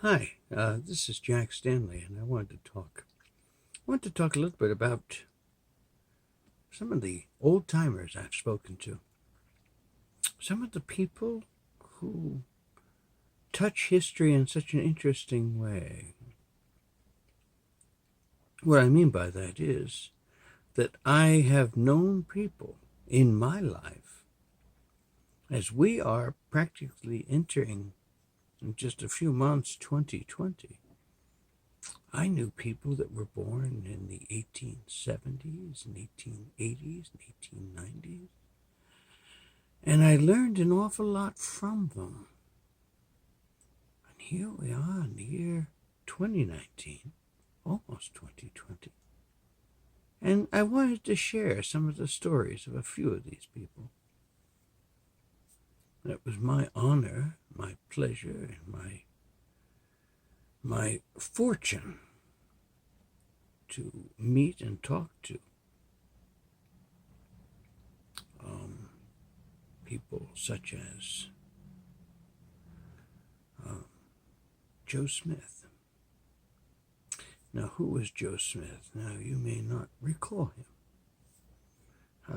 Hi, this is Jack Stanley, and I wanted to talk a little bit about some of the old timers I've spoken to, some of the people who touch history in such an interesting way. What I mean by that is that I have known people in my life as we are practically entering in just a few months 2020. I knew people that were born in the 1870s and 1880s and 1890s, and I learned an awful lot from them. And here we are in the year 2019, almost 2020, and I wanted to share some of the stories of a few of these people. It was my honor, my pleasure, and my fortune to meet and talk to people such as Joe Smith. Now, who was Joe Smith? Now, you may not recall him.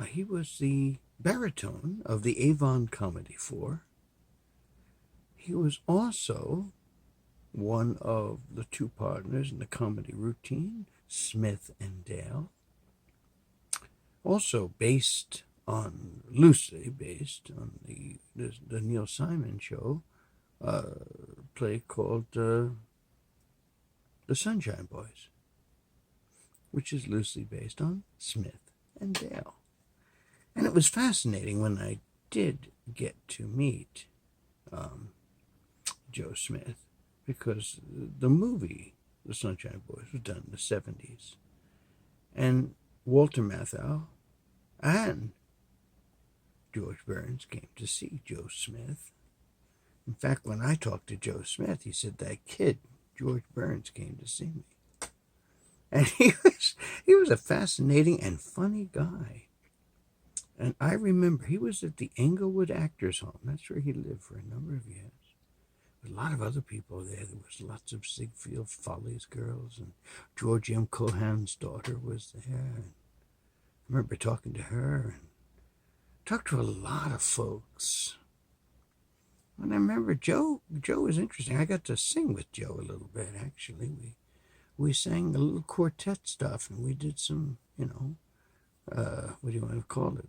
He was the baritone of the Avon Comedy Four. He was also one of the two partners in the comedy routine, Smith and Dale. Also loosely based on the Neil Simon Show, play called The Sunshine Boys, which is loosely based on Smith and Dale. And it was fascinating when I did get to meet Joe Smith, because the movie The Sunshine Boys was done in the 70s. And Walter Matthau and George Burns came to see Joe Smith. In fact, when I talked to Joe Smith, he said, that kid, George Burns, came to see me. And he was a fascinating and funny guy. And I remember he was at the Englewood Actors Home. That's where he lived for a number of years. There were a lot of other people there. There was lots of Ziegfeld Follies girls, and George M. Cohan's daughter was there. And I remember talking to her and talked to a lot of folks. And I remember Joe was interesting. I got to sing with Joe a little bit, actually. We sang a little quartet stuff, and we did some, what do you want to call it?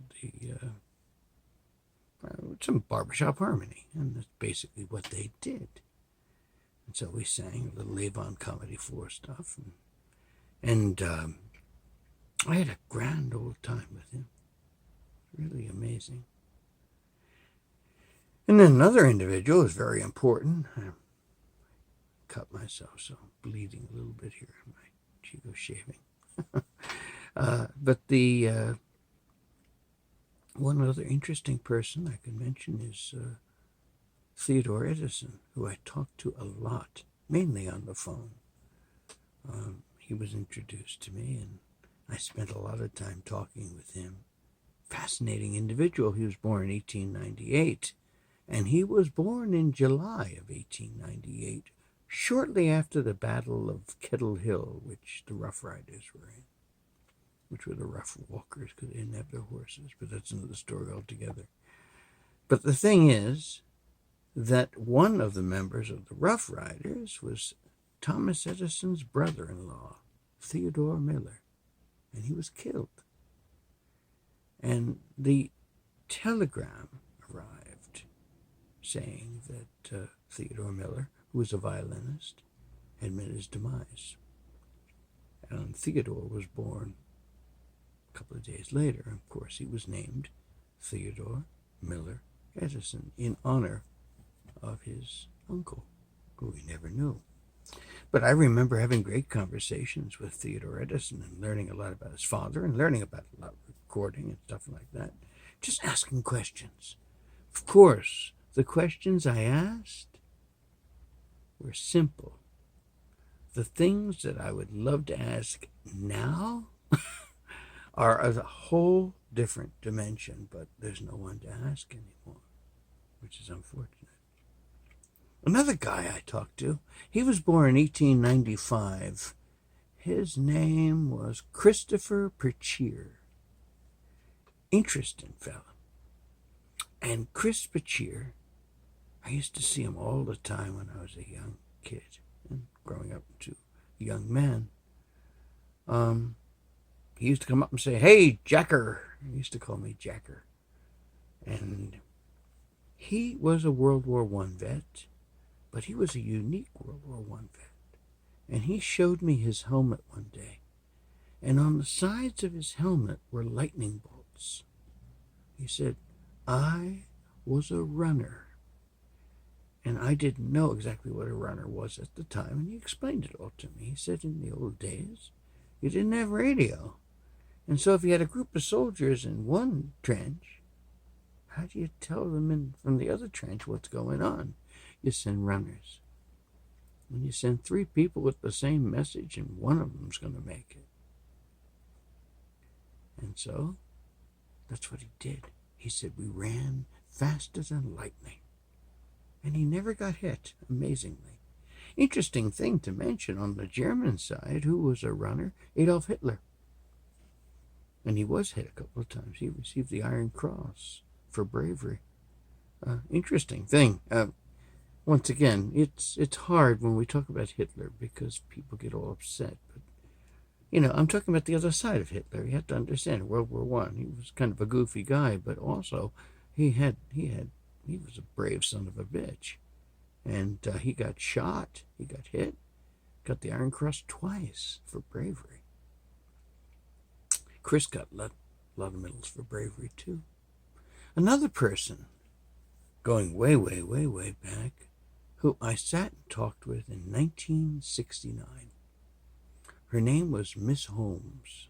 Some barbershop harmony, and that's basically what they did. And so we sang a little Avon Comedy 4 stuff, and I had a grand old time with him. Really amazing. And then another individual is very important. I cut myself, so I'm bleeding a little bit here. My cheek was shaving. But the one other interesting person I could mention is Theodore Edison, who I talked to a lot, mainly on the phone. He was introduced to me, and I spent a lot of time talking with him. Fascinating individual. He was born in 1898, and he was born in July of 1898, shortly after the Battle of Kettle Hill, which the Rough Riders were in, which were the rough walkers because they didn't have their horses, but that's another story altogether. But the thing is that one of the members of the Rough Riders was Thomas Edison's brother-in-law, Theodore Miller, and he was killed. And the telegram arrived saying that Theodore Miller, who was a violinist, had met his demise. And Theodore was born a couple of days later. Of course, he was named Theodore Miller Edison in honor of his uncle, who he never knew. But I remember having great conversations with Theodore Edison and learning a lot about his father and learning about a lot of recording and stuff like that. Just asking questions. Of course, the questions I asked were simple. The things that I would love to ask now are of a whole different dimension, but there's no one to ask anymore, which is unfortunate. Another guy I talked to, he was born in 1895. His name was Christopher Pichirre. Interesting fella. And Chris Pichirre, I used to see him all the time when I was a young kid and growing up to a young man. He used to come up and say, "Hey, Jacker." He used to call me Jacker. And he was a World War I vet, but he was a unique World War I vet. And he showed me his helmet one day. And on the sides of his helmet were lightning bolts. He said, "I was a runner." And I didn't know exactly what a runner was at the time, and he explained it all to me. He said in the old days, you didn't have radio. And so if you had a group of soldiers in one trench, how do you tell them from the other trench what's going on? You send runners. When you send 3 people with the same message, and one of them's going to make it. And so that's what he did. He said we ran faster than lightning. And he never got hit, amazingly. Interesting thing to mention on the German side, who was a runner? Adolf Hitler. And he was hit a couple of times. He received the Iron Cross for bravery. Interesting thing. Once again, it's hard when we talk about Hitler because people get all upset. But, I'm talking about the other side of Hitler. You have to understand, World War I, he was kind of a goofy guy, but also he was a brave son of a bitch. And he got shot, he got hit, got the Iron Cross twice for bravery. Chris got a lot of medals for bravery, too. Another person, going way, way, way, way back, who I sat and talked with in 1969. Her name was Miss Holmes.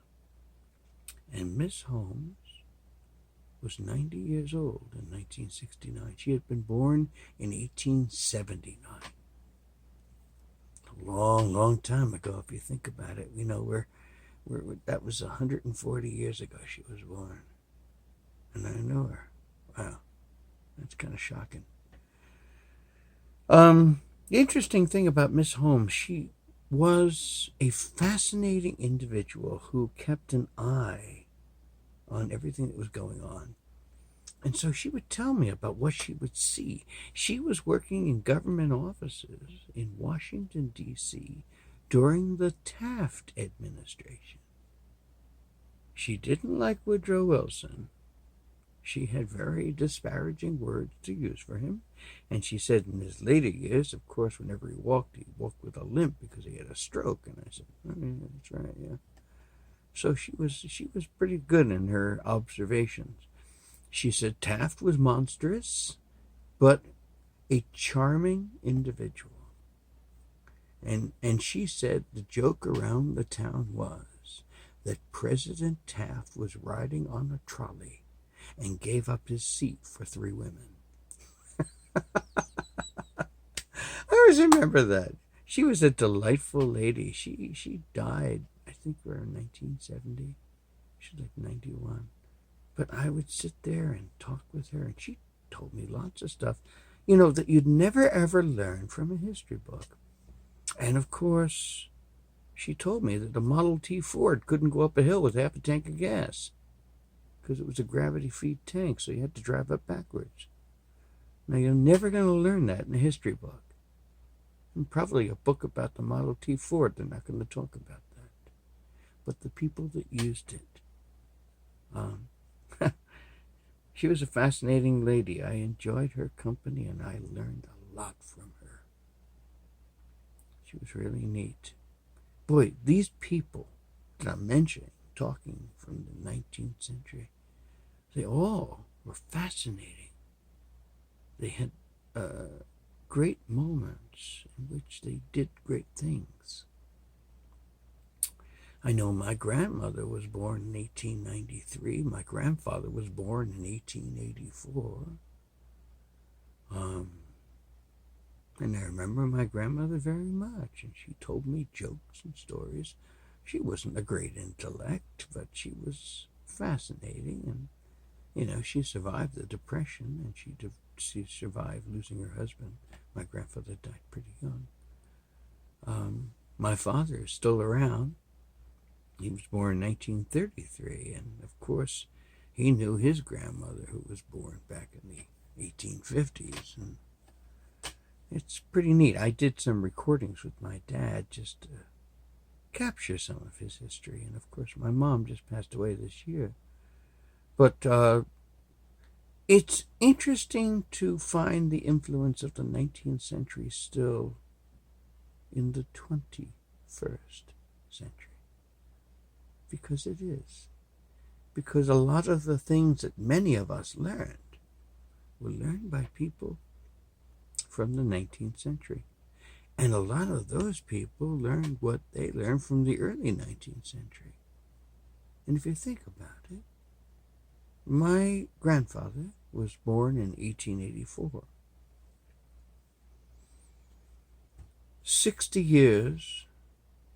And Miss Holmes was 90 years old in 1969. She had been born in 1879. A long, long time ago, if you think about it. That was 140 years ago she was born. And I know her. Wow. That's kind of shocking. The interesting thing about Miss Holmes, she was a fascinating individual who kept an eye on everything that was going on. And so she would tell me about what she would see. She was working in government offices in Washington, D.C. during the Taft administration. She didn't like Woodrow Wilson. She had very disparaging words to use for him. And she said in his later years, of course, whenever he walked with a limp because he had a stroke. And I said, oh, yeah, that's right, yeah. So she was pretty good in her observations. She said Taft was monstrous, but a charming individual. And she said the joke around the town was that President Taft was riding on a trolley and gave up his seat for 3 women. I always remember that. She was a delightful lady. She died, I think, around 1970. She was like 91. But I would sit there and talk with her, and she told me lots of stuff, that you'd never, ever learn from a history book. And, of course, she told me that the Model T Ford couldn't go up a hill with half a tank of gas because it was a gravity-feed tank, so you had to drive up backwards. Now, you're never going to learn that in a history book. And probably a book about the Model T Ford, they're not going to talk about that. But the people that used it, she was a fascinating lady. I enjoyed her company, and I learned a lot from her. She was really neat. Boy, these people that I'm mentioning, talking from the 19th century, they all were fascinating. They had great moments in which they did great things. I know my grandmother was born in 1893. My grandfather was born in 1884. And I remember my grandmother very much, and she told me jokes and stories. She wasn't a great intellect, but she was fascinating, and she survived the Depression, and she survived losing her husband My grandfather died pretty young. My father is still around. He was born in 1933, and of course, he knew his grandmother, who was born back in the 1850s, and it's pretty neat. I did some recordings with my dad just to capture some of his history, and of course, my mom just passed away this year. But it's interesting to find the influence of the 19th century still in the 21st century. Because it is. Because a lot of the things that many of us learned were learned by people from the 19th century. And a lot of those people learned what they learned from the early 19th century. And if you think about it, my grandfather was born in 1884. 60 years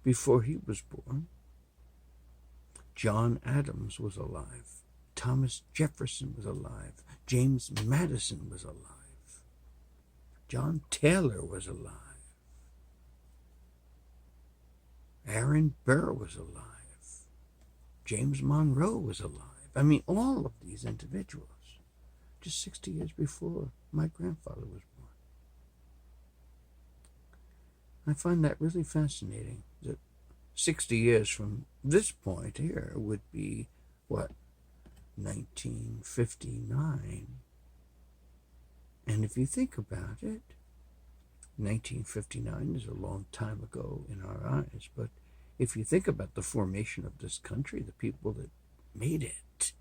before he was born, John Adams was alive. Thomas Jefferson was alive. James Madison was alive. John Taylor was alive. Aaron Burr was alive. James Monroe was alive. I mean, all of these individuals, just 60 years before my grandfather was born. I find that really fascinating, that 60 years from this point here would be, 1959. And if you think about it, 1959 is a long time ago in our eyes, but if you think about the formation of this country, the people that made it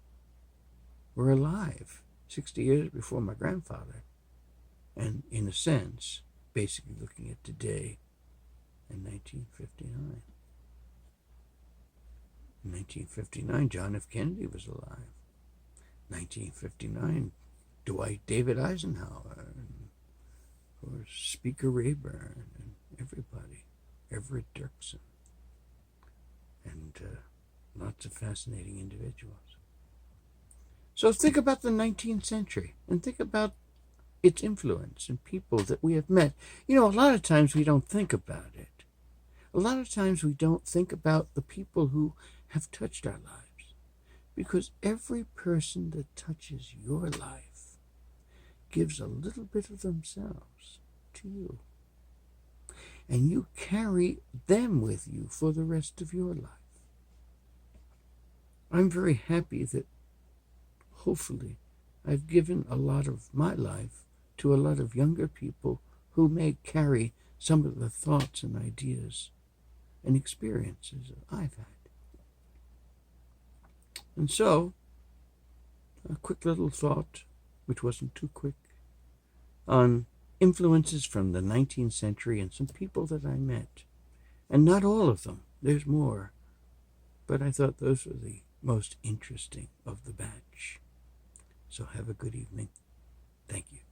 were alive 60 years before my grandfather. And in a sense, basically looking at today in 1959. In 1959, John F. Kennedy was alive. 1959, Dwight David Eisenhower, and of course, Speaker Rayburn, and everybody, Everett Dirksen, and lots of fascinating individuals. So think about the 19th century, and think about its influence and people that we have met. You know, a lot of times we don't think about it. A lot of times we don't think about the people who have touched our lives, because every person that touches your life gives a little bit of themselves to you, and you carry them with you for the rest of your life. I'm very happy that hopefully I've given a lot of my life to a lot of younger people who may carry some of the thoughts and ideas and experiences that I've had. And so, a quick little thought, which wasn't too quick, on influences from the 19th century and some people that I met. And not all of them, there's more, but I thought those were the most interesting of the batch. So have a good evening. Thank you.